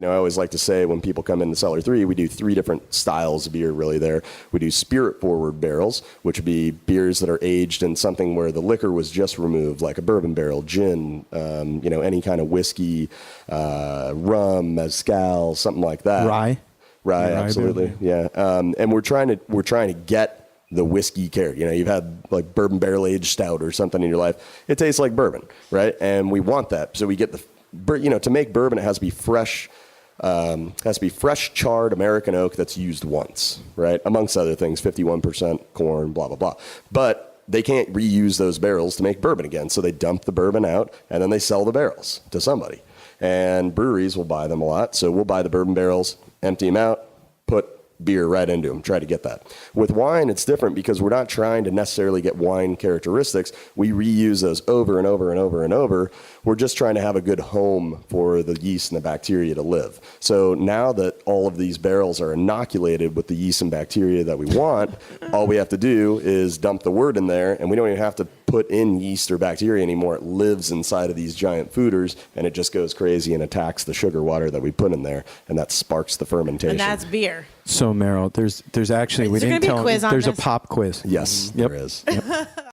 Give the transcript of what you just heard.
I always like to say when people come into Cellar 3, we do 3 different styles of beer really there. We do spirit-forward barrels, which would be beers that are aged in something where the liquor was just removed, like a bourbon barrel, gin, any kind of whiskey, rum, mezcal, something like that. Rye, absolutely, beer. yeah. And we're trying to get the whiskey character. You've had like bourbon barrel aged stout or something in your life. It tastes like bourbon, right? And we want that, so we get to make bourbon, it has to be fresh. Fresh charred American oak that's used once, right? Amongst other things, 51% corn, blah, blah, blah. But they can't reuse those barrels to make bourbon again. So they dump the bourbon out and then they sell the barrels to somebody. And breweries will buy them a lot. So we'll buy the bourbon barrels, empty them out, put beer right into them, try to get that. With wine, it's different because we're not trying to necessarily get wine characteristics. We reuse those over and over and over and over. We're just trying to have a good home for the yeast and the bacteria to live. So now that all of these barrels are inoculated with the yeast and bacteria that we want, all we have to do is dump the wort in there, and we don't even have to put in yeast or bacteria anymore. It lives inside of these giant fooders, and it just goes crazy and attacks the sugar water that we put in there, and that sparks the fermentation. And that's beer. So, Meryl, there's actually, we didn't tell, there's a pop quiz. Yes, there is. Yep.